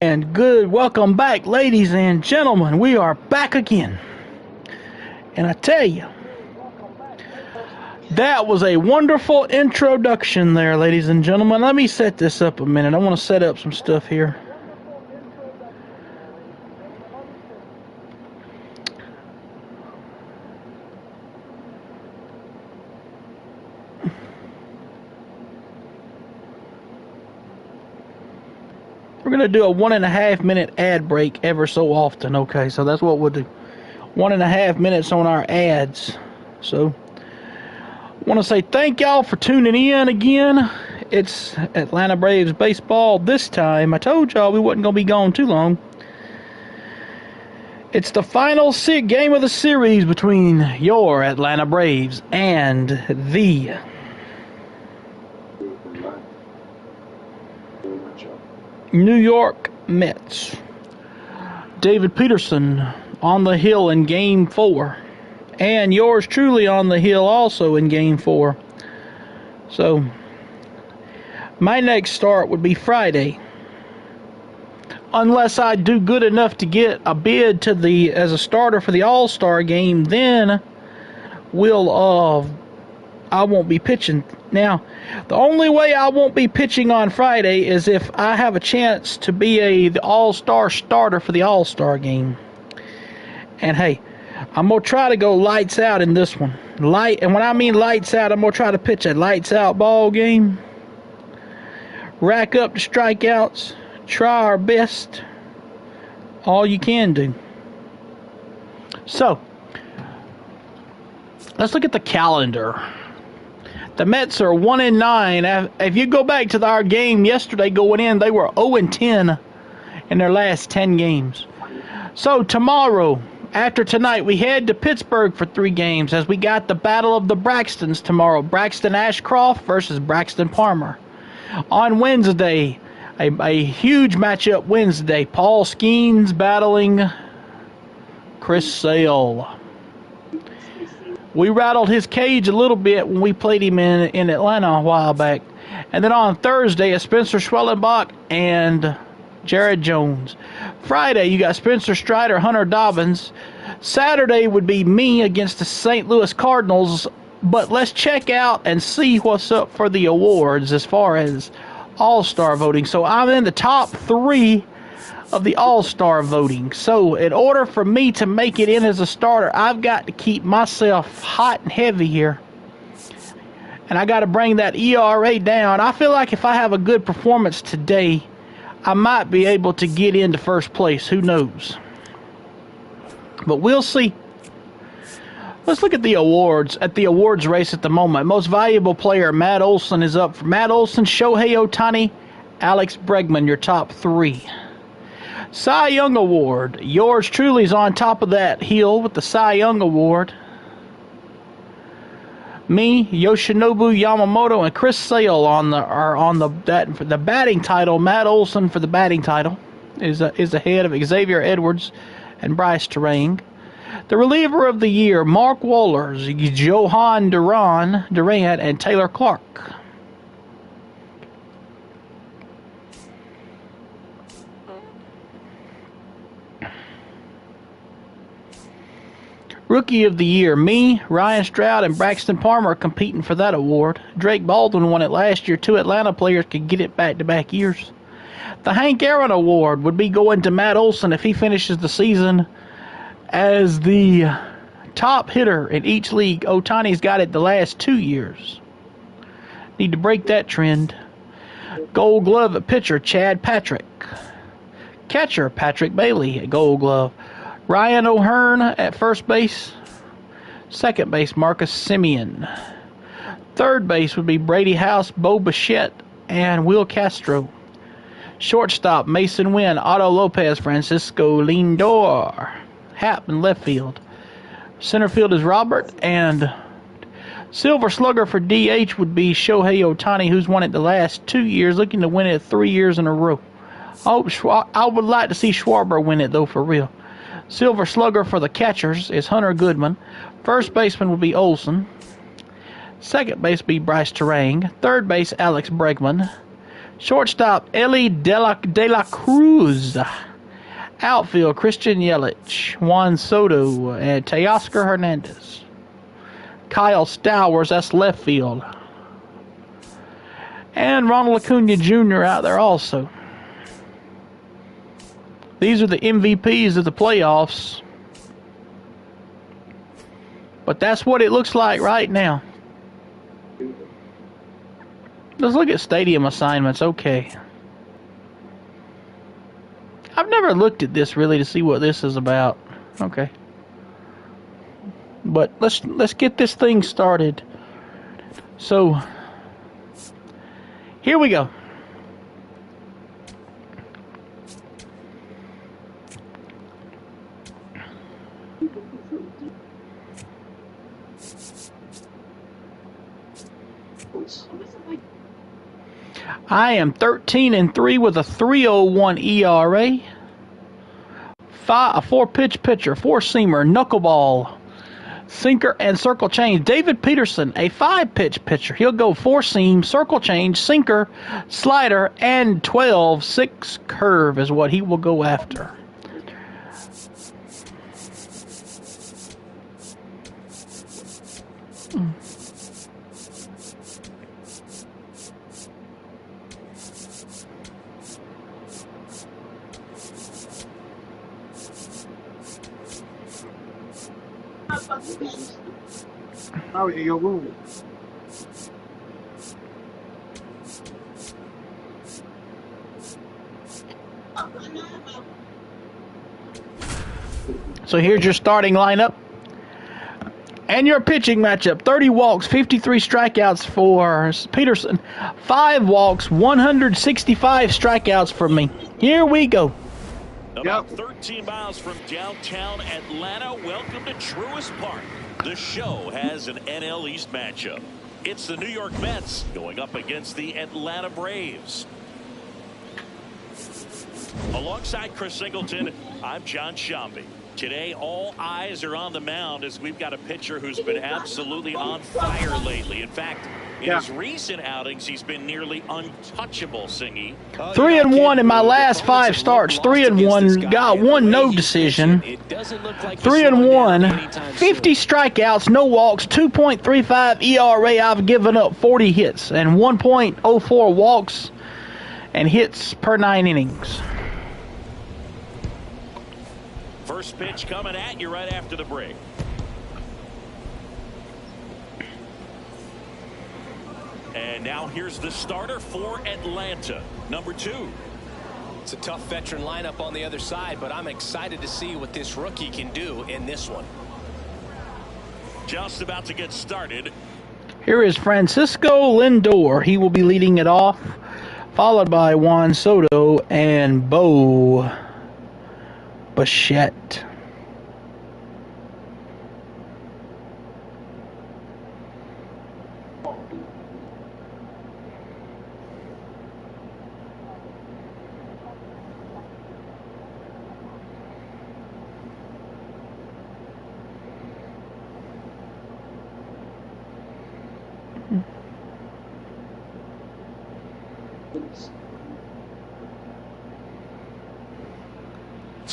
And good, welcome back, ladies and gentlemen. We are back again. And I tell you, that was a wonderful introduction there, ladies and gentlemen. Let me set this up a minute. I want to set up some stuff here. We're going to do a 1.5 minute ad break ever so often, okay? So that's what we'll do. 1.5 minutes on our ads. So I want to say thank y'all for tuning in again. It's Atlanta Braves baseball this time. I told y'all we wasn't going to be gone too long. It's the final game of the series between your Atlanta Braves and the New York Mets. David Peterson on the hill in Game 4. And yours truly on the hill also in Game 4. So, my next start would be Friday. Unless I do good enough to get a bid to as a starter for the All-Star game, then I won't be pitching. Now, the only way I won't be pitching on Friday is if I have a chance to be the All-Star starter for the All-Star game. And hey, I'm going to try to go lights out in this one. And when I mean lights out, I'm going to try to pitch a lights out ball game. Rack up the strikeouts. Try our best. All you can do. So, let's look at the calendar. The Mets are 1-9. If you go back to our game yesterday going in, they were 0-10 in their last 10 games. So tomorrow, after tonight, we head to Pittsburgh for 3 games as we got the Battle of the Braxtons tomorrow. Braxton Ashcroft versus Braxton Palmer. On Wednesday, a huge matchup Wednesday. Paul Skeens battling Chris Sale. We rattled his cage a little bit when we played him in Atlanta a while back. And then on Thursday, it's Spencer Schwellenbach and Jared Jones. Friday, you got Spencer Strider, Hunter Dobbins. Saturday would be me against the St. Louis Cardinals. But let's check out and see what's up for the awards as far as All-Star voting. So I'm in the top 3 of the All-Star voting. So in order for me to make it in as a starter, I've got to keep myself hot and heavy here. And I got to bring that ERA down. I feel like if I have a good performance today, I might be able to get into first place. Who knows? But we'll see. Let's look at the awards. At the awards race at the moment. Most valuable player, Matt Olson, is up for Matt Olson, Shohei Ohtani, Alex Bregman, your top 3. Cy Young Award. Yours truly is on top of that hill with the Cy Young Award. Me, Yoshinobu Yamamoto, and Chris Sale for the batting title. Matt Olson for the batting title is ahead of Xavier Edwards and Bryce Terang. The reliever of the year, Mark Wohlers, Johan Durant, and Taylor Clark. Rookie of the Year, me, Ryan Stroud, and Braxton Palmer are competing for that award. Drake Baldwin won it last year. 2 Atlanta players could get it back-to-back years. The Hank Aaron Award would be going to Matt Olson if he finishes the season as the top hitter in each league. Ohtani's got it the last 2 years. Need to break that trend. Gold Glove at pitcher, Chad Patrick. Catcher, Patrick Bailey at Gold Glove. Ryan O'Hearn at first base. Second base, Marcus Semien. Third base would be Brady House, Bo Bichette, and Will Castro. Shortstop, Mason Wynn, Otto Lopez, Francisco Lindor. Happ in left field. Center field is Robert, and Silver Slugger for DH would be Shohei Ohtani, who's won it the last 2 years, looking to win it 3 years in a row. I would like to see Schwarber win it, though, for real. Silver Slugger for the catchers is Hunter Goodman. First baseman would be Olson. Second base would be Bryce Terang. Third base, Alex Bregman. Shortstop, Ellie De La Cruz. Outfield, Christian Yelich, Juan Soto, and Teoscar Hernandez. Kyle Stowers, that's left field. And Ronald Acuna Jr. out there also. These are the MVPs of the playoffs. But that's what it looks like right now. Let's look at stadium assignments. Okay. I've never looked at this really to see what this is about. Okay. But let's get this thing started. So here we go. I am 13-3 with a 3.01 ERA. A 4-pitch pitcher, 4-seamer, knuckleball, sinker, and circle change. David Peterson, a 5-pitch pitcher. He'll go 4-seam, circle change, sinker, slider, and 12-6 curve is what he will go after. Out in your room. So here's your starting lineup. And your pitching matchup. 30 walks, 53 strikeouts for Peterson. 5 walks, 165 strikeouts for me. Here we go. About 13 miles from downtown Atlanta, welcome to Truist Park. The show has an NL East matchup. It's the New York Mets going up against the Atlanta Braves. Alongside Chris Singleton, I'm John Shambi. Today, all eyes are on the mound as we've got a pitcher who's been absolutely on fire lately. In fact, in his recent outings, he's been nearly untouchable, Singy. 3-1 in my last 5 starts. 3-1, got 1 no decision. 3-1, 50 strikeouts, no walks, 2.35 ERA. I've given up 40 hits and 1.04 walks and hits per 9 innings. First pitch coming at you right after the break. And now here's the starter for Atlanta, number 2. It's a tough veteran lineup on the other side, but I'm excited to see what this rookie can do in this one. Just about to get started. Here is Francisco Lindor. He will be leading it off, followed by Juan Soto and Bo Bichette.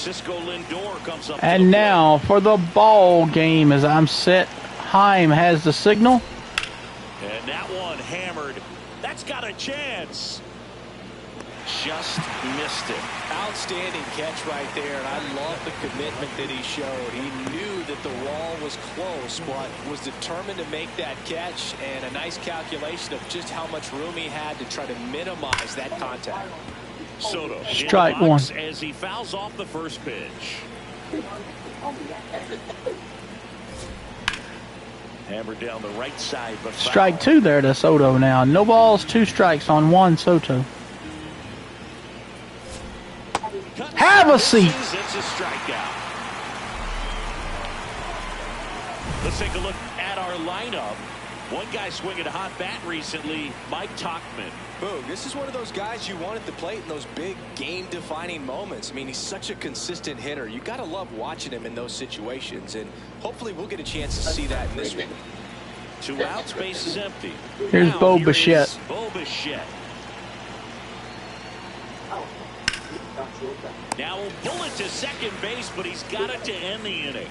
Francisco Lindor comes up. And now for the ball game as I'm set. Heim has the signal. And that one hammered. That's got a chance. Just missed it. Outstanding catch right there, and I love the commitment that he showed. He knew that the wall was close, but was determined to make that catch, and a nice calculation of just how much room he had to try to minimize that contact. Soto Strike one as he fouls off the first pitch. Hammered down the right side, but foul. Strike two there to Soto now. No balls, 2 strikes on 1 Soto. Have a seat. It's a strikeout. Let's take a look at our lineup. One guy swinging a hot bat recently, Mike Tauchman. Boog, this is one of those guys you want at the plate in those big game-defining moments. I mean, he's such a consistent hitter. You got to love watching him in those situations, and hopefully we'll get a chance to see that in this one. 2 outs, base is empty. Here's Bo Bichette. Bo Bichette. Now a bullet to second base, but he's got it to end the inning.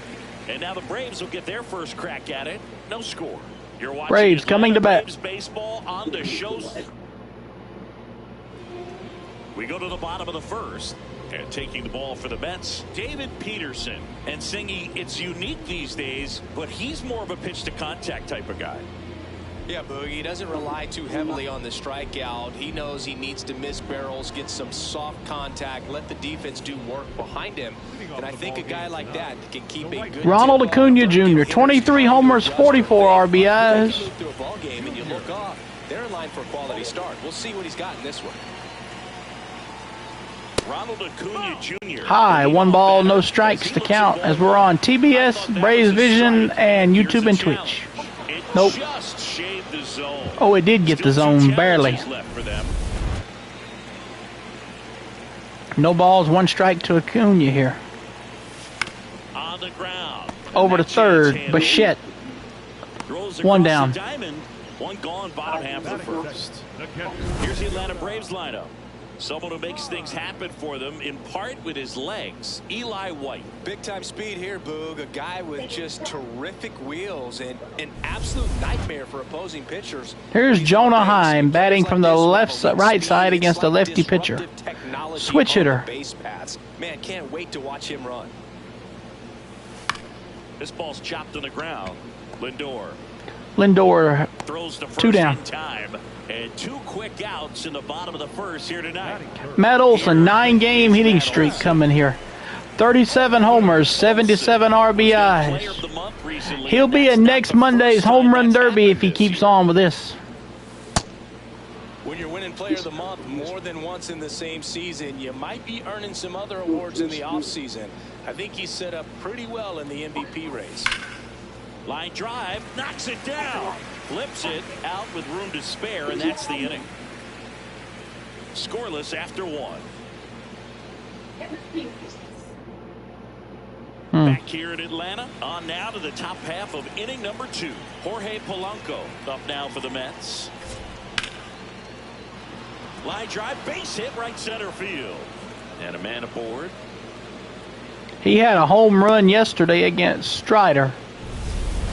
And now the Braves will get their first crack at it. No score. You're watching Braves Atlanta coming to bat. Braves baseball on the show. We go to the bottom of the first. And taking the ball for the Mets, David Peterson. And Singy, it's unique these days, but he's more of a pitch-to-contact type of guy. Yeah, Boog, he doesn't rely too heavily on the strikeout. He knows he needs to miss barrels, get some soft contact, let the defense do work behind him. And I think a guy like that can keep a good Ronald Acuna Jr., 23 homers, 44 RBIs. Through a ball game and you look off, they're in line for a quality start. We'll see what he's got in this one. Ronald Acuna Jr. High, 1 ball, no strikes to count as we're on TBS, Braves Vision, and YouTube and Twitch. Nope. Just shaved the zone. Oh, it did get the zone, barely. Left for them. No balls, 1 strike to Acuna here. On the ground. Over to third, Bichette. 1 down. Diamond, 1 gone, bottom half of the first. Here's the Atlanta Braves lineup. Someone who makes things happen for them, in part with his legs, Eli White. Big-time speed here, Boog. A guy with just terrific wheels and an absolute nightmare for opposing pitchers. Here's Jonah Heim batting from the right side against a lefty pitcher. Switch hitter. Man, can't wait to watch him run. This ball's chopped on the ground. Lindor throws the 2 down. Time. And 2 quick outs in the bottom of the first here tonight. Matt Olson, 9-game hitting streak coming here. 37 homers, 77 RBIs. He'll be at next Monday's Home Run Derby if he keeps on with this. When you're winning Player of the Month more than once in the same season, you might be earning some other awards in the offseason. I think he's set up pretty well in the MVP race. Line drive, knocks it down. Flips it out with room to spare, and that's the inning. Scoreless after 1. Back here in Atlanta, on now to the top half of inning number 2. Jorge Polanco up now for the Mets. Line drive, base hit, right center field. And a man aboard. He had a home run yesterday against Strider.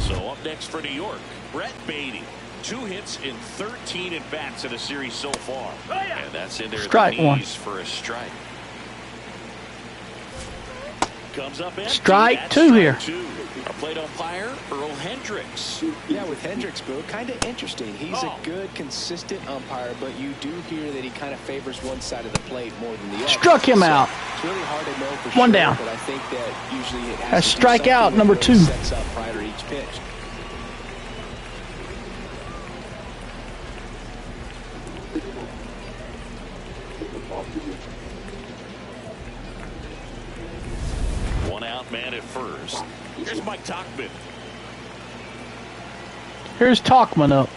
So up next for New York, Brett Beatty. 2 hits in 13 at-bats in the series so far. And that's in there. Strike the 1. For a strike. Comes up empty. Strike 2 here. 2. A plate umpire, Earl Hendricks. Yeah, with Hendricks, Boo, kind of interesting. He's a good, consistent umpire, but you do hear that he kind of favors one side of the plate more than the other. Struck him out. It's really hard to know for 1 sure, down. but I think that usually it A has to do strikeout something number with 2. what he sets up prior to each pitch. Man at first. Here's Mike Tauchman. Here's Tauchman up.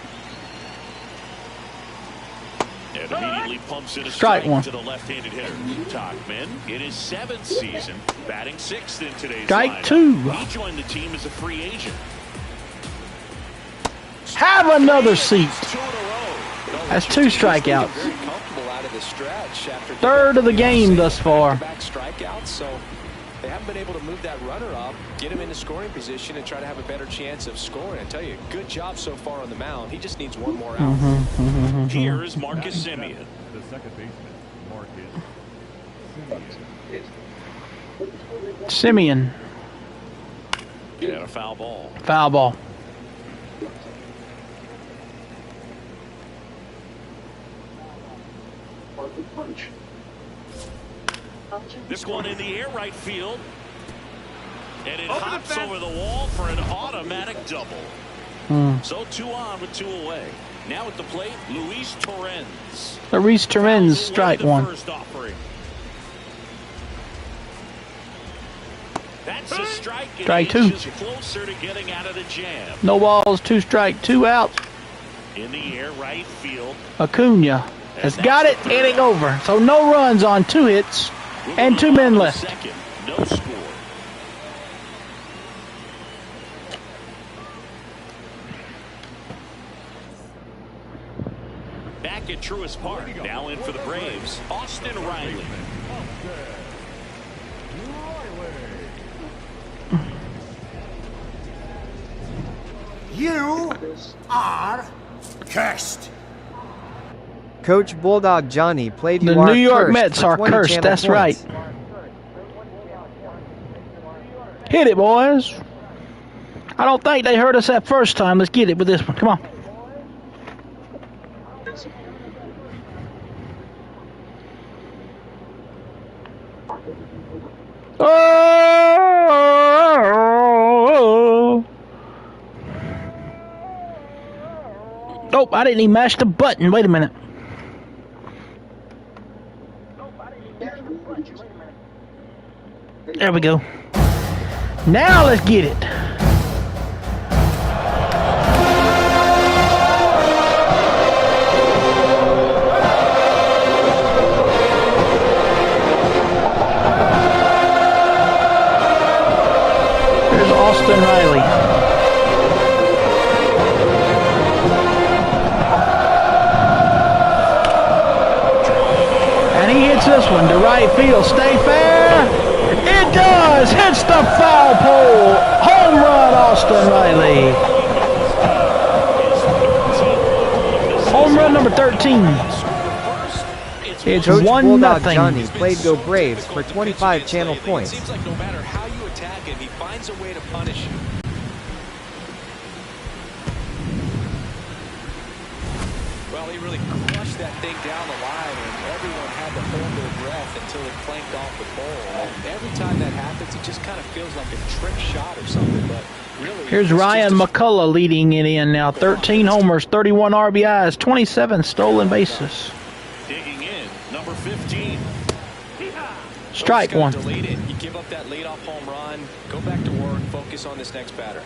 And immediately pumps in a Strike 1. to the left-handed hitter. Tauchman in his 7th season, batting 6th in today's Strike lineup. 2. He joined the team as a free agent. Have another seat. That's 2 strikeouts. Third of the game thus far. they haven't been able to move that runner up, get him into scoring position, and try to have a better chance of scoring. I tell you, good job so far on the mound. He just needs one more out. Here is Marcus Semien. The second baseman, Marcus Semien. And a foul ball. Foul ball. This one in the air right field. And it hops over the wall for an automatic double. So 2 on with 2 away. Now at the plate, Luis Torrens. Luis Torrens, strike one. First offering. That's a strike. Strike two. Closer to getting out of the jam. No balls, 2 strike, 2 outs. In the air right field. Acuna has got it, inning over. So no runs on 2 hits and 2 men left. Second, no score. Back at Truist Park, now in for the Braves, Austin Riley. You are cursed. Coach Bulldog Johnny played The New York Mets are cursed, that's right. Hit it, boys. I don't think they heard us that first time. Let's get it with this one. Come on. Oh! Nope, I didn't even mash the button. Wait a minute. There we go. Now let's get it. Here's Austin Riley. And he hits this one to right field. Stay fair. It does. Hits the foul pole. Home run, Austin Riley. Home run number 13. It's Coach 1-0. Johnny played Go Braves for 25 channel points. It seems like no matter how you attack him, he finds a way to punish you. Well, he really crushed that thing down the line, and everyone had to hold their breath until it clanked off the pole. And every time that happens, it just kind of feels like a trick shot or something. But really, Here's it's Ryan just McCullough leading it in now. 13 homers, 31 RBIs, 27 stolen bases. Digging in, number 15. Strike just gotta one. delete it. You give up that leadoff home run, go back to work, focus on this next batter.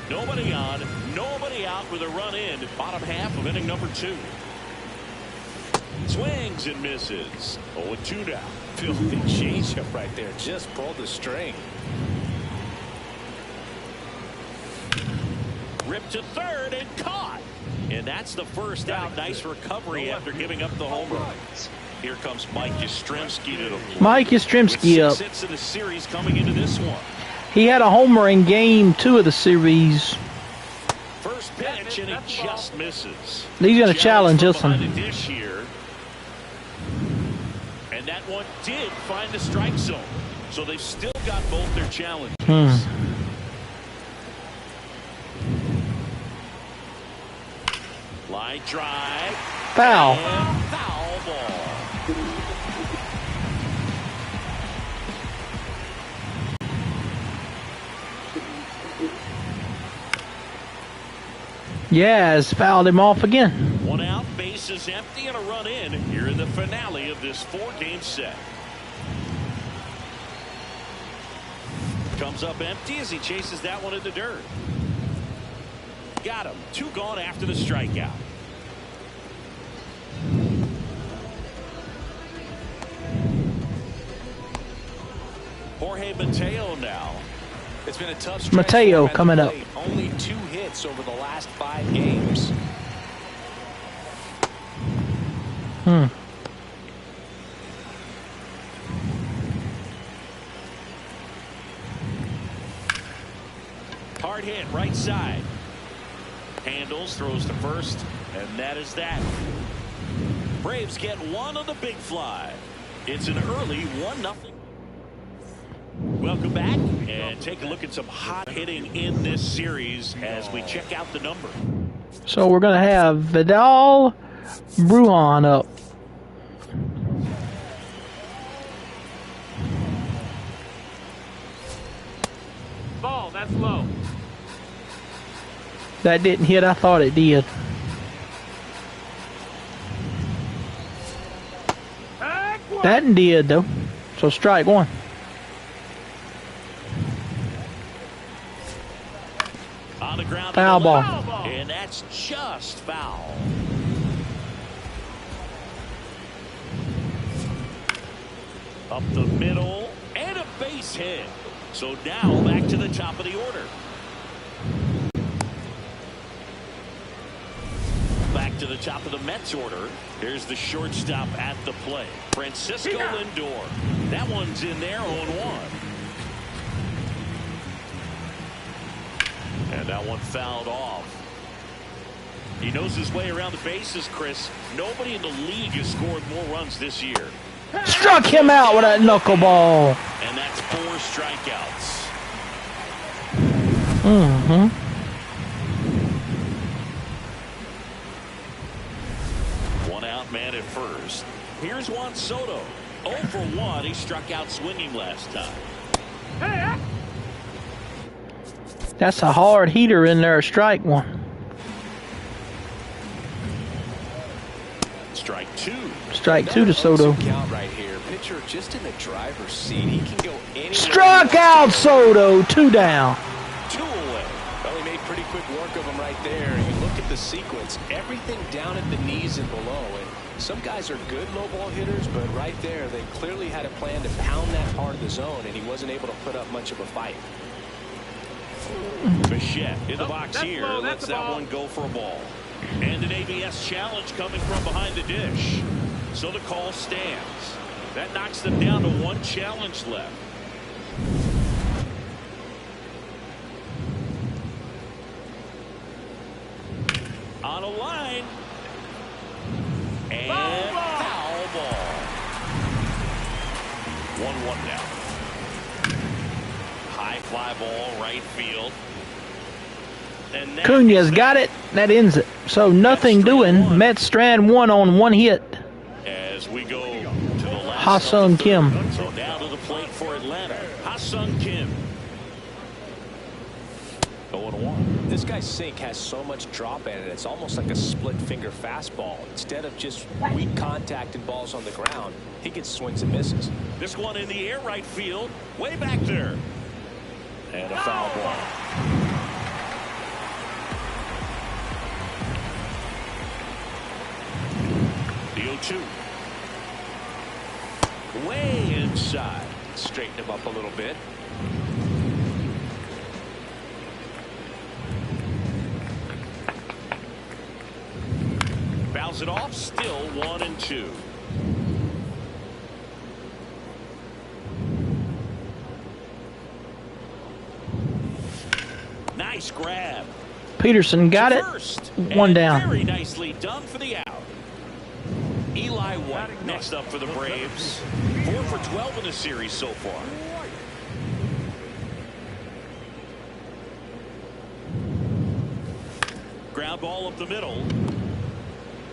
Nobody on, nobody out with a run in. Bottom half of inning number 2. Swings and misses. 0-2 down. Filthy changeup right there. Just pulled the string. Ripped to third and caught. And that's the first out. Nice recovery after giving up the home run. Here comes Mike Yastrzemski to the plate. Mike Yastrzemski With up. 6 hits in the series coming into this one. He had a homer in game 2 of the series. First pitch and he just misses. He's going to challenge this behind one. the dish here. And that one did find the strike zone. So they've still got both their challenges. Line drive. Foul. And foul ball. Yaz fouled him off again. 1 out, bases empty, and a run in here in the finale of this 4-game set. Comes up empty as he chases that one in the dirt. Got him. 2 gone after the strikeout. Jorge Mateo now. It's been a tough stretch. Mateo for him at the coming up. plate. Only 2 hits over the last 5 games. hit right side. Handles, throws to first, and that is that. Braves get one on the big fly. It's an early 1-0. Welcome back and take a look at some hot hitting in this series as we check out the number. So we're going to have Vidal Brujan up. Ball, that's low. That didn't hit. I thought it did. That did, though. So strike one. On the ground, foul ball. And that's just foul. Up the middle and a base hit. So now back to the top of the order. Back to the top of the Mets order. Here's the shortstop at the plate, Francisco Lindor. That one's in there, 0-1. And that one fouled off. He knows his way around the bases, Chris. Nobody in the league has scored more runs this year. Struck him out with that knuckleball. And that's 4 strikeouts. Mm-hmm. One out man at first. Here's Juan Soto. 0 for 1. He struck out swinging last time. That's a hard heater in there. Strike one. Strike 2. Strike 2 to Soto. Count right here. Pitcher just in the driver's seat. He can go anywhere. Struck out Soto. 2 down. 2 away. Well, he made pretty quick work of him right there. You look at the sequence. Everything down at the knees and below. And some guys are good low ball hitters, but right there, they clearly had a plan to pound that part of the zone, and he wasn't able to put up much of a fight. Bichette in the box here. Lets that one go for a ball. And an ABS challenge coming from behind the dish. So the call stands. That knocks them down to 1 challenge left. On a line. And foul ball. 1-1 now. High fly ball, right field. And Cunha's got it. That ends it. So nothing doing. Mets strand 1 on 1 hit. As we go to the last Ha-Sung Kim. So down to the plate for Atlanta. Ha-Sung Kim. 0-1. This guy's sink has so much drop in it. It's almost like a split finger fastball. Instead of just weak contact and balls on the ground, he gets swings and misses. This one in the air, right field, way back there. And a foul ball. The 0-2. Way inside. Straighten him up a little bit. Fouls it off. Still 1-2. Nice grab. Peterson got it. First, 1 down. Very nicely done for the out. Eli White next up for the Braves. 4 for 12 in the series so far. Ground ball up the middle.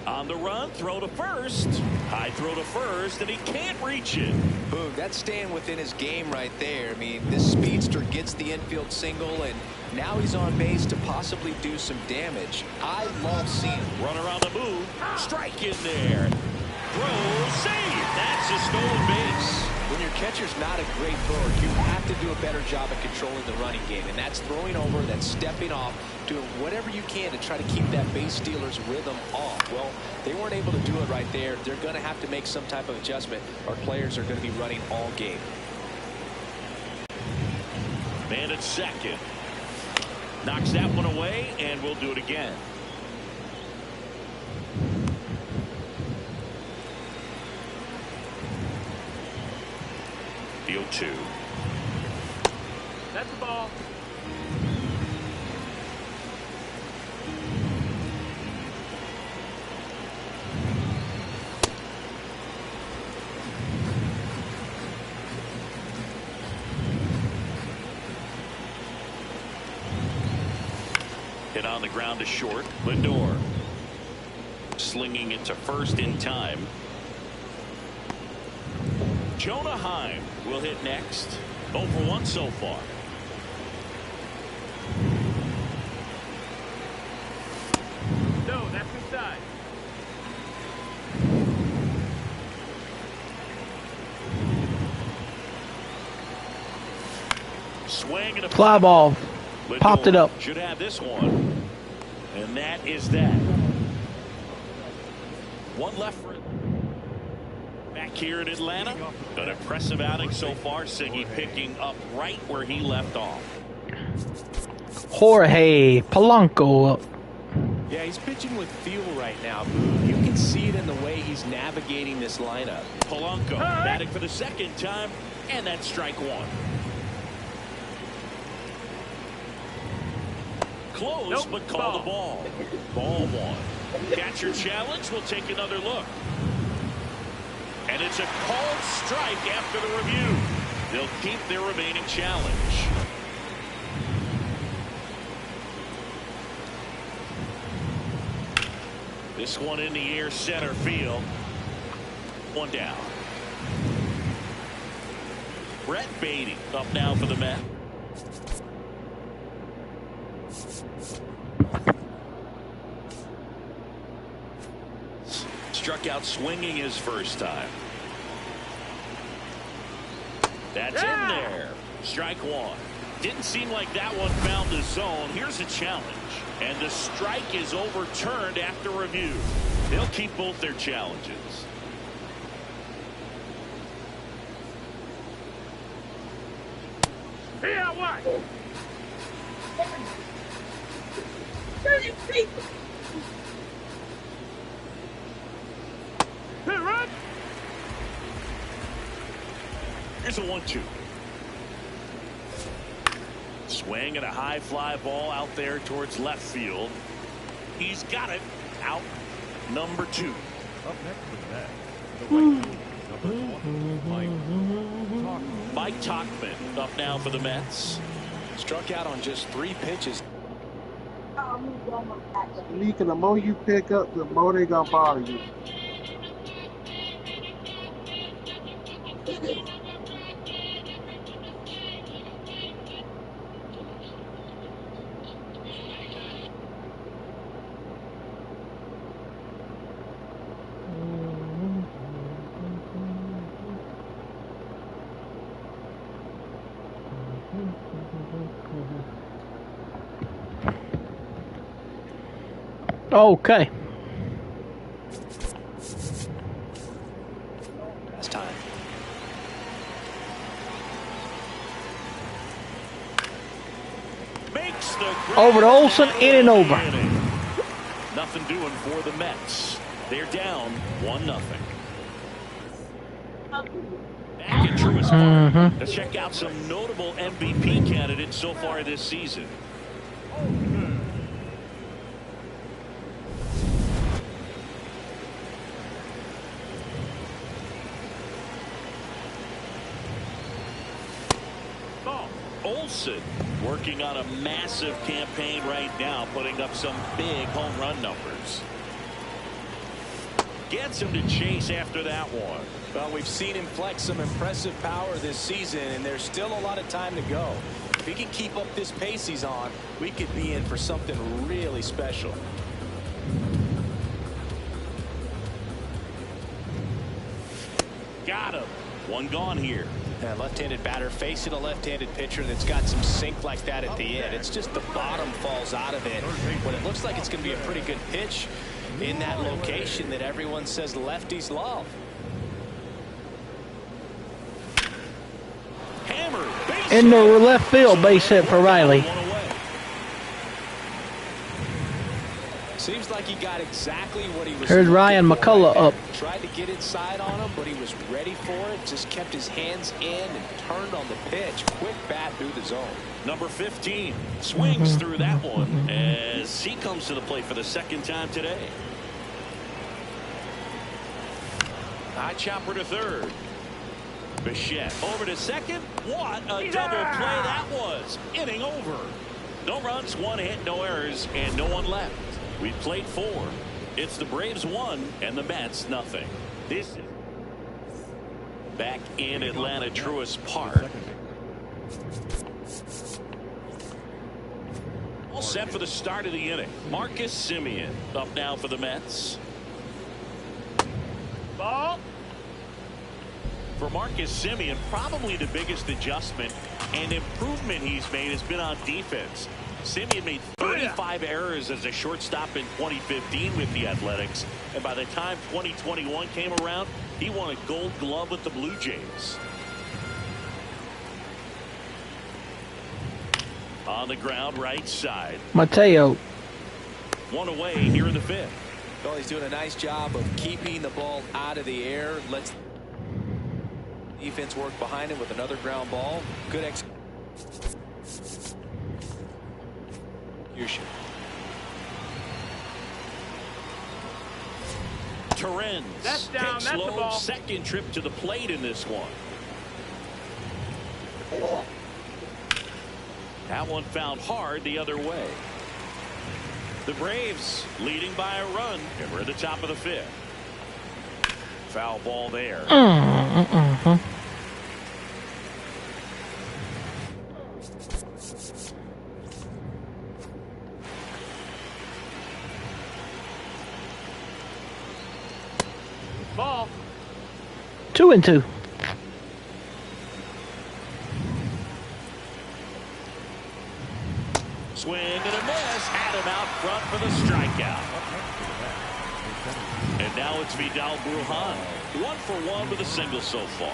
On the run, throw to first. High throw to first, and he can't reach it. Boom, that's staying within his game right there. I mean, this speedster gets the infield single, and now he's on base to possibly do some damage. I love seeing him. Runner on the move. Strike in there. Throw, save. That's a stolen base. When your catcher's not a great thrower, you have to do a better job of controlling the running game, and that's throwing over, that's stepping off, doing whatever you can to try to keep that base stealer's rhythm off. Well, they weren't able to do it right there. They're going to have to make some type of adjustment, or players are going to be running all game. Man at second. Knocks that one away, and we'll do it again. The 0-2. That's the ball. hit on the ground to short. Lindor slinging it to first in time. Jonah Heim will hit next. 0 for 1 so far. No, that's inside. Swing and a Fly ball. Popped it up. Should have this one. And that is that. One left for back here in Atlanta. An impressive outing so far. Siggy picking up right where he left off. Jorge Polanco up. Yeah, he's pitching with feel right now. You can see it in the way he's navigating this lineup. Polanco batting for the second time, and that's strike one. Close, Nope, but call the ball. Ball one. Catcher challenge. We'll take another look. And it's a called strike after the review. They'll keep their remaining challenge. This one in the air, center field. One down. Brett Baty up now for the Mets. Struck out swinging his first time. That's in there. Strike one. Didn't seem like that one found the zone. Here's a challenge. And the strike is overturned after review. They'll keep both their challenges. Here, what? Here, run. Here's a 1-2. Swing and a high fly ball out there towards left field. He's got it. Out number 2. Up next with that, the right field, number 20, Mike Tauchman up now for the Mets. Struck out on just 3 pitches. Nika, the more you pick up, the more they gonna bother you. Okay. That's time. Makes the Over to Olsen, in and over. Nothing doing for the Mets. They're down 1-0. Back in Truist Park. Let's check out some notable MVP candidates so far this season. Olsen working on a massive campaign right now, putting up some big home run numbers. Gets him to chase after that one. Well, we've seen him flex some impressive power this season, and there's still a lot of time to go. If he can keep up this pace he's on, we could be in for something really special. Got him. One gone here. A left-handed batter facing a left-handed pitcher that's got some sink like that at the end. It's just the bottom falls out of it. But it looks like it's going to be a pretty good pitch in that location that everyone says lefties love. Hammer. In the left field, base hit for Riley. Seems like he got exactly what he was. Here's Ryan McCullough up. Tried to get inside on him, but he was ready for it. Just kept his hands in and turned on the pitch. Quick bat through the zone. Number 15 swings through that one as he comes to the plate for the second time today. High chopper to third. Bichette over to second. What a double play that was. Inning over. No runs, 1 hit, no errors, and no one left. We've played 4. It's the Braves 1 and the Mets nothing. This is back in Atlanta Truist Park. All set for the start of the inning. Marcus Semien up now for the Mets. Ball. For Marcus Semien, probably the biggest adjustment and improvement he's made has been on defense. Semien made 35 errors as a shortstop in 2015 with the Athletics, and by the time 2021 came around, he won a Gold Glove with the Blue Jays. On the ground, right side. Mateo. 1 away here in the 5th. Well, he's doing a nice job of keeping the ball out of the air. Let's defense work behind him with another ground ball. Good execution. Torrens That's down. takes That's the slow ball. second trip to the plate in this one. That one found hard the other way. The Braves leading by a run, and we're at the top of the 5th. Foul ball there. Ball. 2-2. Swing and a miss. Had him out front for the strikeout. And now it's Vidal Brujan. 1 for 1 with a single so far.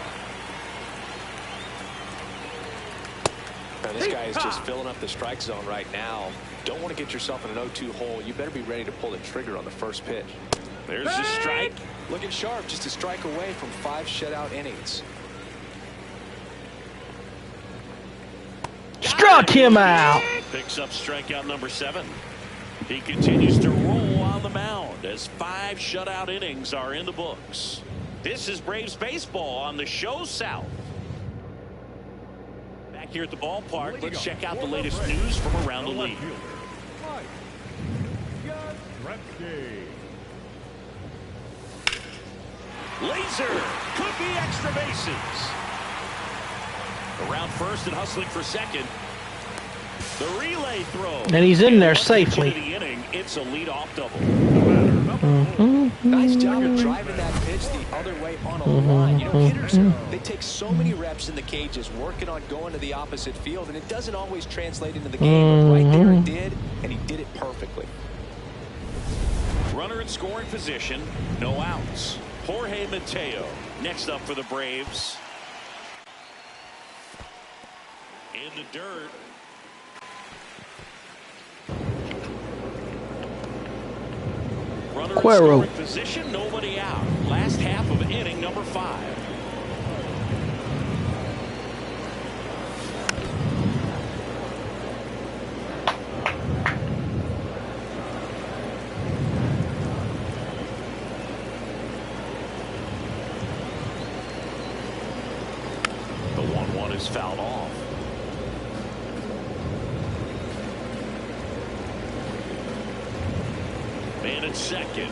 Now, this guy is just filling up the strike zone right now. Don't want to get yourself in an 0-2 hole. You better be ready to pull the trigger on the first pitch. There's the strike. Looking sharp, just a strike away from 5 shutout innings. Struck him out. Picks up strikeout number 7. He continues to roll on the mound as 5 shutout innings are in the books. This is Braves baseball on the Show South. Back here at the ballpark, let's check out the latest news from around the league. Laser could be extra bases. Around first and hustling for second. The relay throw. And he's in there safely. The inning, it's a leadoff double. Nice job of driving that pitch the other way on a line. You know, hitters, they take so many reps in the cages working on going to the opposite field, and it doesn't always translate into the game. But right there it did, and he did it perfectly. Runner in scoring position, no outs. Jorge Mateo next up for the Braves. In the dirt. Runner in scoring position, nobody out. Last half of inning number 5. The 1-1 is fouled off. Man at second.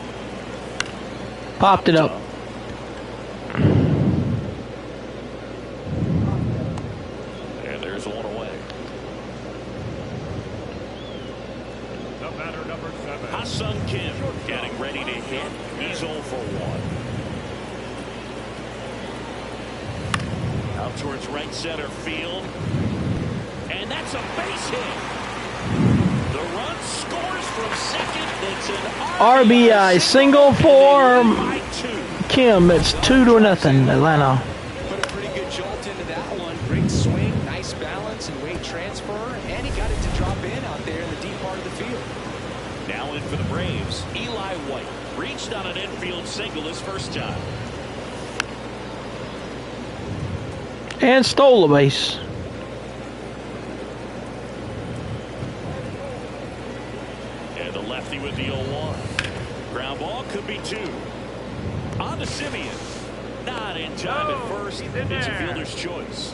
Popped it up. And there's 1 away. The batter, number 7. Ha-Sung Kim getting ready to hit. He's 0 for 1. Out towards right center field. And that's a base hit. The run scores from second. It's an RBI single for Kim. It's 2-0 Atlanta. Put a pretty good jolt into that one. Great swing, nice balance, and weight transfer, and he got it to drop in out there in the deep part of the field. Now in for the Braves, Eli White reached on an infield single his first time. And stole the base. And the lefty with the 0-1. Ground ball could be 2. On to Semien. Not in time at first. It's a fielder's choice.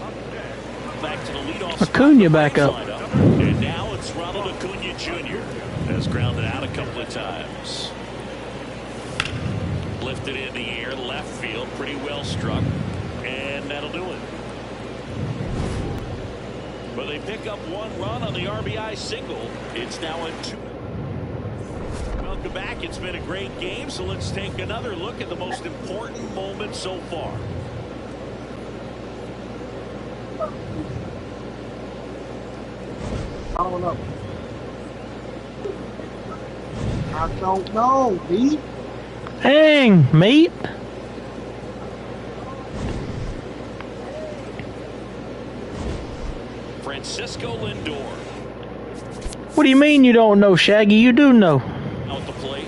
Back to the leadoff. Acuna back up. And And now it's Ronald Acuna Jr. has grounded out a couple of times. Lifted in the air, left field, pretty well struck, and that'll do it. But they pick up 1 run on the RBI single. It's now a 2. Welcome back. It's been a great game, so let's take another look at the most important moment so far. I don't know. I don't know, B. Dang, mate. Francisco Lindor. What do you mean you don't know, Shaggy? You do know. Out the plate.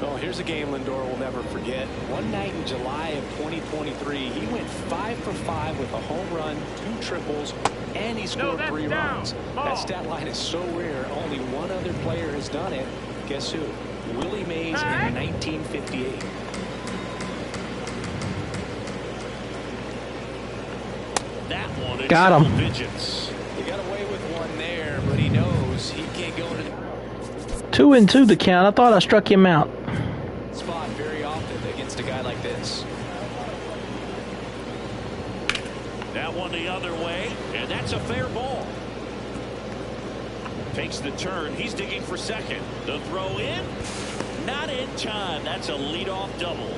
Oh, here's a game Lindor will never forget. One night in July of 2023, he went 5 for 5 with a home run, 2 triples, and he scored 3 runs. That stat line is so rare, only one other player has done it. Guess who? Willie Mays in 1958. That one. Got him. Digits. He got away with one there, but he knows he can't go into 2-2 the count. I thought I struck him out. the spot very often against a guy like this. That one the other way, and that's a fair ball. Takes the turn. He's digging for second. The throw in. Not in time. That's a leadoff double.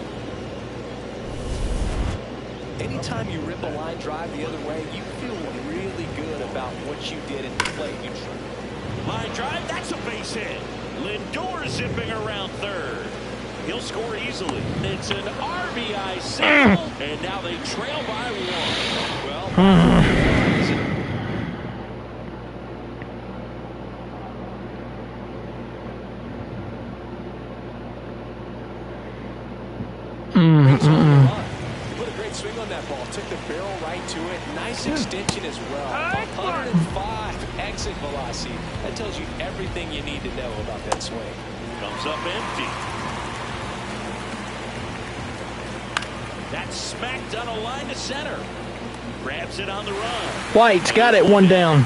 Anytime you rip a line drive the other way, you feel really good about what you did at the plate. Line drive. That's a base hit. Lindor zipping around third. He'll score easily. It's an RBI single, and now they trail by 1. Well, put a great swing on that ball. Took the barrel right to it. Nice extension as well. 105 exit velocity. That tells you everything you need to know about that swing. comes up empty. That's smacked on a line to center. Grabs it on the run. White's got it, 1 down.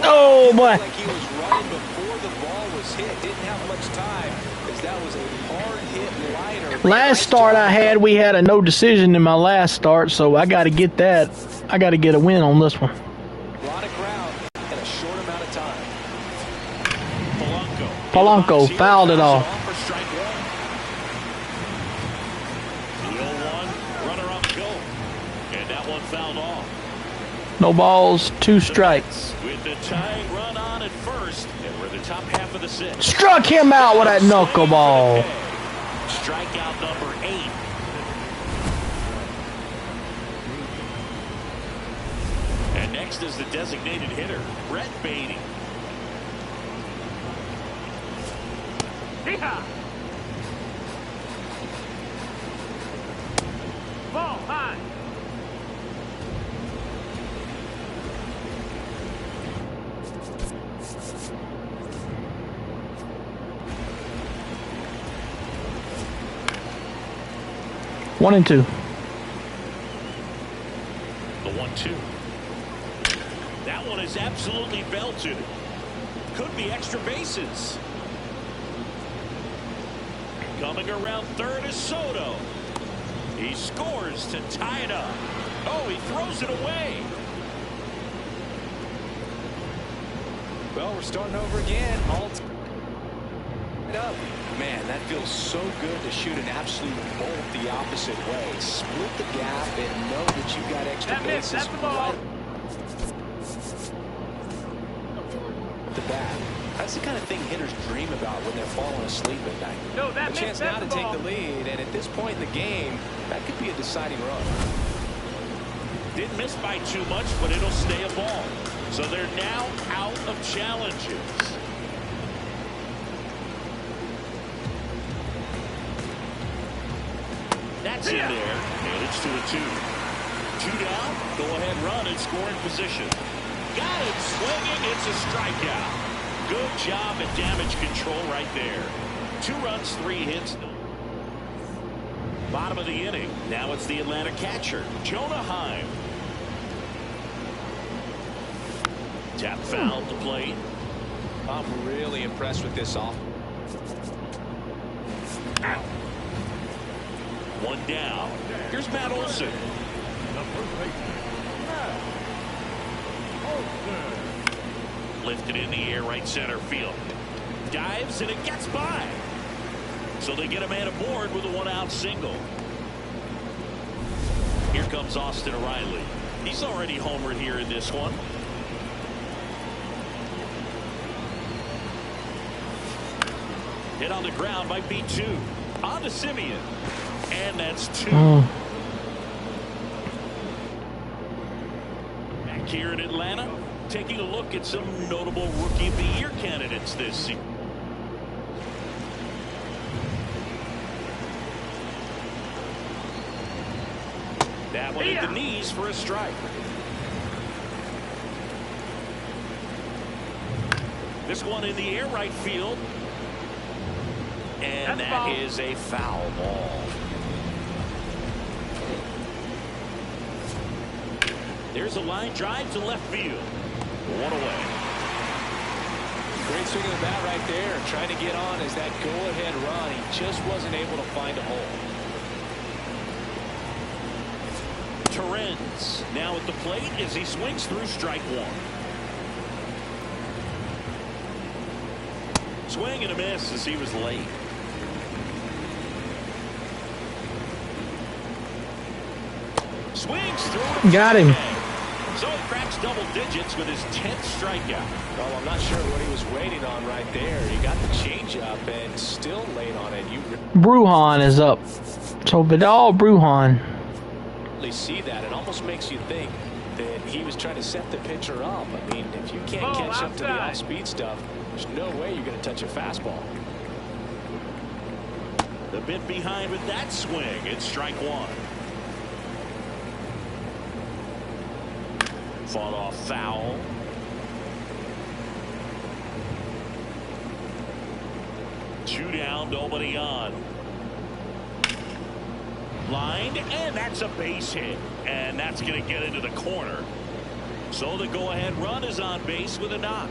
Oh, boy. Like he was running before the ball was hit. Didn't have much time because that was a hard hit liner. Last start I had, we had a no decision in my last start, so I got to get that. I got to get a win on this one. A lot of ground in a short amount of time. Polanco fouled it off. For strike 1. The 0-1 runner up go. And that one fouled off. No balls, 2 strikes. With the tying run on at first, and we're in the top half of the 6th. Struck him out with that knuckleball. Strikeout number 8. And next is the designated hitter, Brett Baty. Yeehaw! Ball high. One and 2. The 1-2. That one is absolutely belted. Could be extra bases. Coming around third is Soto. He scores to tie it up. Oh, he throws it away. Well, we're starting over again. All it up. Man, that feels so good to shoot an absolute bolt the opposite way. Split the gap and know that you've got extra bases. That's the ball. Right the bat. That's the kind of thing hitters dream about when they're falling asleep at night. No, that a chance now to the take ball. the lead, and at this point in the game, that could be a deciding run. Didn't miss by too much, but it'll stay a ball. So they're now out of challenges. That's in there, and it's to a 2. 2 down, go ahead run and scoring position. Got it swinging, it's a strikeout. Good job at damage control right there. 2 runs, 3 hits. Bottom of the inning. Now it's the Atlanta catcher, Jonah Heim. Tap foul to plate. I'm really impressed with this off. One down. Here's Matt Olson. The first baseman, Matt Olson. Lifted in the air, right center field. Dives and it gets by. So they get a man aboard with a one-out single. Here comes Austin Riley. He's already homered here in this one. Hit on the ground by B2. On to Simeon. And that's 2. Back here in Atlanta, taking a look at some notable Rookie of the Year candidates this season. That one at the knees for a strike. This one in the air right field. And that is a foul ball. There's a line drive to left field. One away. Great swing of the bat right there. Trying to get on as that go-ahead run. He just wasn't able to find a hole. Torrens now at the plate as he swings through strike 1. Swing and a miss as he was late. Swings through it. Got him. So he cracks double digits with his 10th strikeout. Well, I'm not sure what he was waiting on right there. He got the changeup and still late on it. You Brujan is up. So Vidal Brujan. really see that. It almost makes you think that he was trying to set the pitcher up. I mean, if you can't catch up to the off-speed stuff, there's no way you're going to touch a fastball. The bit behind with that swing. It's strike 1. Fought off foul. Two down, nobody on. Lined, and that's a base hit. And that's going to get into the corner. So the go-ahead run is on base with a knock.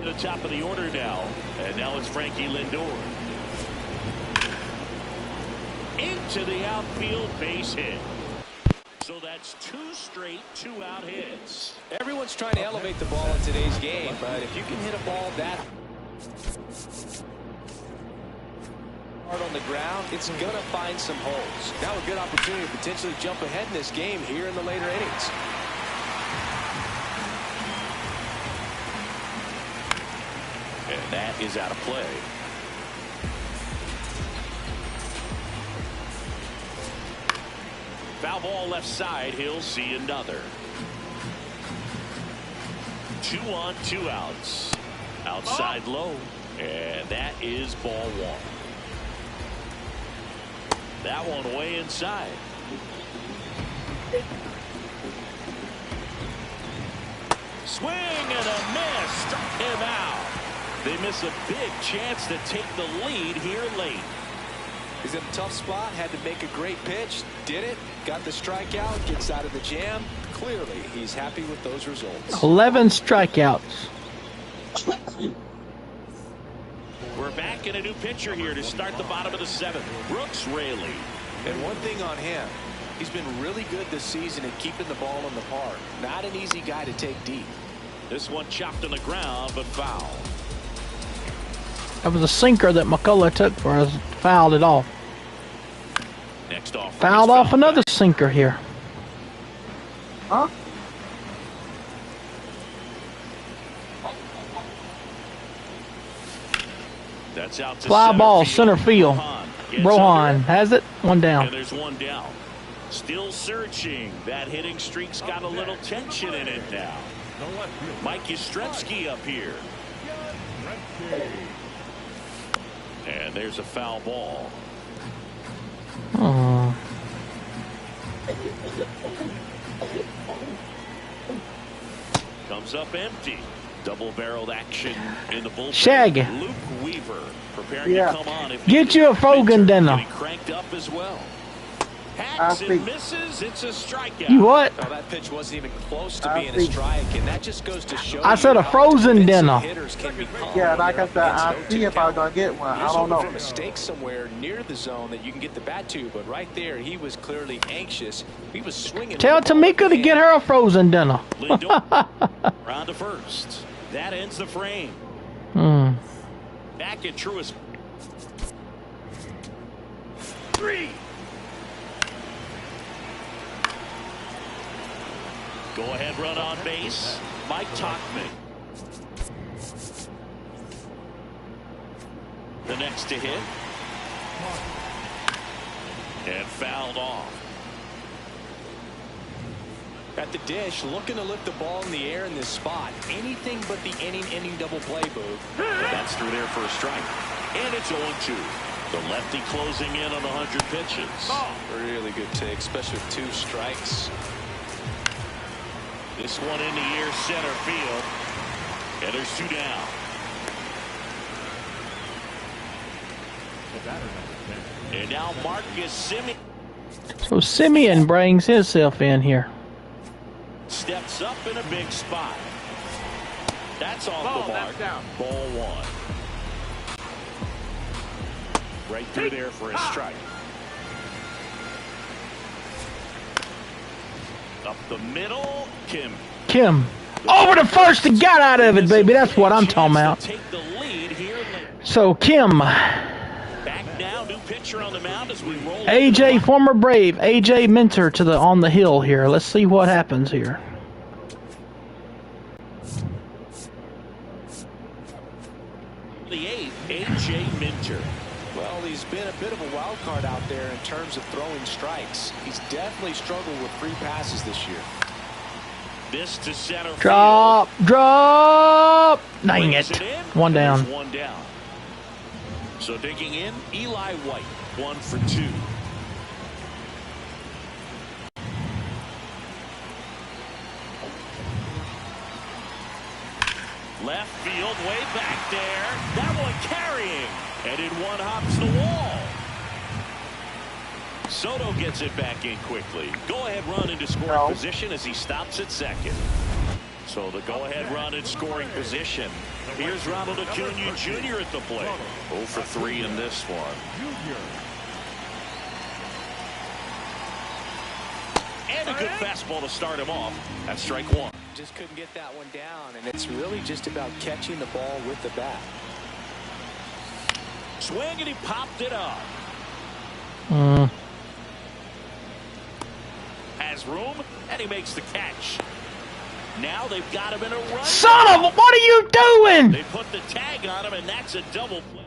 The top of the order now, and now it's Frankie Lindor. Into the outfield, base hit. So that's 2 straight 2-out hits. Everyone's trying to elevate the ball in today's game, but if you can hit a ball that hard on the ground, it's going to find some holes. Now a good opportunity to potentially jump ahead in this game here in the later innings. And that is out of play. Foul ball left side. He'll see another. 2 on, 2 outs. Outside low. And that is ball 1. That one way inside. Swing and a miss. Struck him out. They miss a big chance to take the lead here late. He's in a tough spot, had to make a great pitch, did it, got the strikeout, gets out of the jam. Clearly, he's happy with those results. 11 strikeouts. We're back in a new pitcher here to start the bottom of the 7th. Brooks Raley. And one thing on him, he's been really good this season at keeping the ball in the park. Not an easy guy to take deep. This one chopped on the ground, but foul. That was a sinker that McCullough took for us. Fouled it off. Next off. Fouled off another sinker here. Huh? That's out to Fly ball, center field. Rohan has it. One down. And there's one down. Still searching. That hitting streak's got a little tension in it now. Mike Yastrzemski up here. And there's a foul ball. comes up empty. Double-barreled action in the bullpen. Shaggy. Luke Weaver preparing Yeah. to come on. If Get you a Fogan dinner. getting cranked up as well. Hacks and think- misses. It's a strikeout. You what? Oh, that pitch wasn't even close to I being a think- strike, and that just goes to show I said you a how frozen defensive dinner. hitters can be calm Yeah, when like they're I up said, against I'll an see 0-2 if I'm count. gonna get one. I He's don't looking know. for mistakes somewhere near the zone that you can get the bat to, but right there, he was clearly anxious. He was swinging. Tell with the ball Tamika in to hand. get her a frozen dinner. Lindor round to first. That ends the frame. Back at Truist. 3. Go ahead run on base. Mike Tauchman. The next to hit. And fouled off. At the dish, looking to lift the ball in the air in this spot. Anything but the inning double play, Booth. And that's through there for a strike. And it's 0-2. The lefty closing in on 100 pitches. Really good take, especially with 2 strikes. This one in the air center field. And there's 2 down. The batter number 10. And now Marcus Semien So Simeon brings himself in here. steps up in a big spot. That's off Ball, the mark. that's down. Ball 1. Right through there for a strike. Up the middle, Kim. Over the first and got out of it, baby. That's what I'm talking about. Take the lead here. So Kim, Back now, new pitcher on the mound as we roll. AJ, former Brave, AJ Minter to the on the hill here. Let's see what happens here. The 8th, AJ Minter. Well, he's been a bit of a wild card out there in terms of throwing strikes. He's definitely struggled with free passes this year. This to center Drop. Dang Brings it. in. One down. There's 1 down. So digging in, Eli White, 1 for 2. Left field, way back there. That one carrying. And in one hops the wall. Soto gets it back in quickly. Go-ahead run into scoring position as he stops at second. So the go-ahead run in scoring position. Here's Ronald Acuna Jr. at the plate. 0 for 3 in this one. And a good fastball to start him off. That's strike 1. Just couldn't get that one down, and it's really just about catching the ball with the bat. Swing, and he popped it up. Has room, and he makes the catch. Now they've got him in a run. Son of a, what are you doing? They put the tag on him, and that's a double play.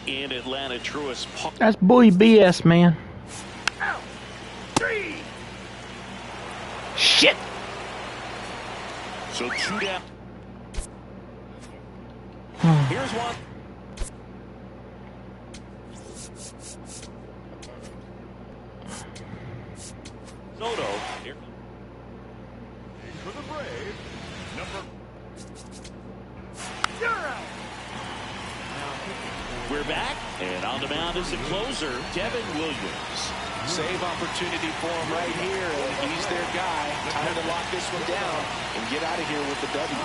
In Atlanta, Truist Park. That's buoy BS, man. Shit. So 2 down. Here's one. Soto. Here. For the Braves, number 0. We're back, and on the mound is the closer, Devin Williams. Save opportunity for him right here, and he's their guy. Time to lock this one down and get out of here with the W.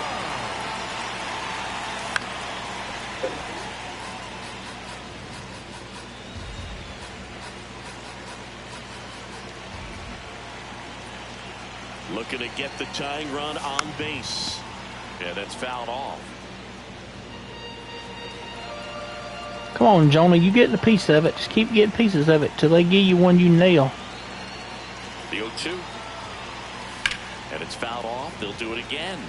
Looking to get the tying run on base. And that's fouled off. Come on, Jonah, you getting a piece of it. Just keep getting pieces of it till they give you one you nail. The 0-2. And it's fouled off. They'll do it again.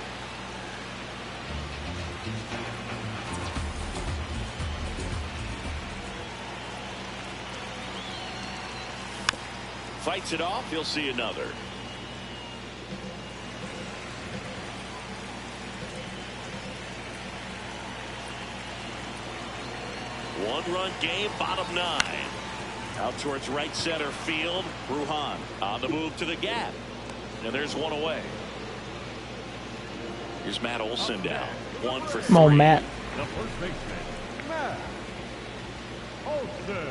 Fights it off. He'll see another. One-run game, bottom 9. Out towards right center field. Bruhan on the move to the gap. And there's one away. Here's Matt Olson down. 1 for 3. Come on, Matt. The first baseman, Matt Olson.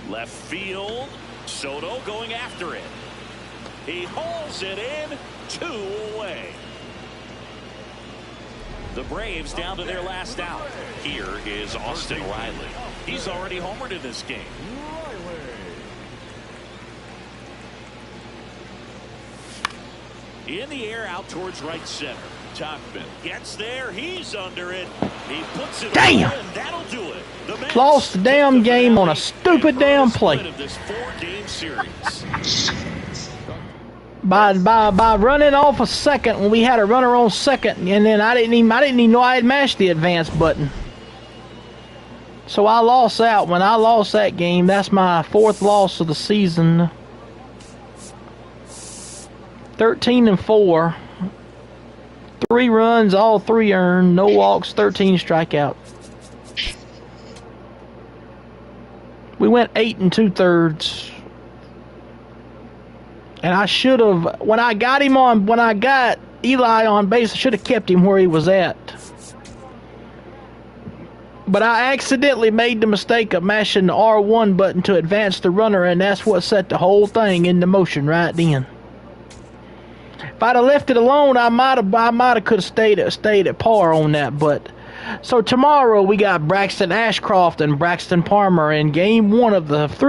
Left field. Soto going after it. He hauls it in. 2 away. The Braves down to their last out. Here is Austin Riley. He's already homered in this game. In the air out towards right center. Tauchman gets there. He's under it. He puts it away, and that'll do it. The Mets Lost the damn game on a stupid damn play. of this 4-game series. By running off a second when we had a runner on second, and then I didn't even know I had mashed the advance button. So I lost that one. I lost that game. That's my 4th loss of the season. 13-4. 3 runs, all 3 earned, no walks, 13 strikeouts. We went 8 2/3. And I should have, when I got Eli on base, I should have kept him where he was at. But I accidentally made the mistake of mashing the R1 button to advance the runner, and that's what set the whole thing into motion right then. If I'd have left it alone, I might have could have stayed at par on that. But so tomorrow we got Braxton Ashcroft and Braxton Palmer in game 1 of the 3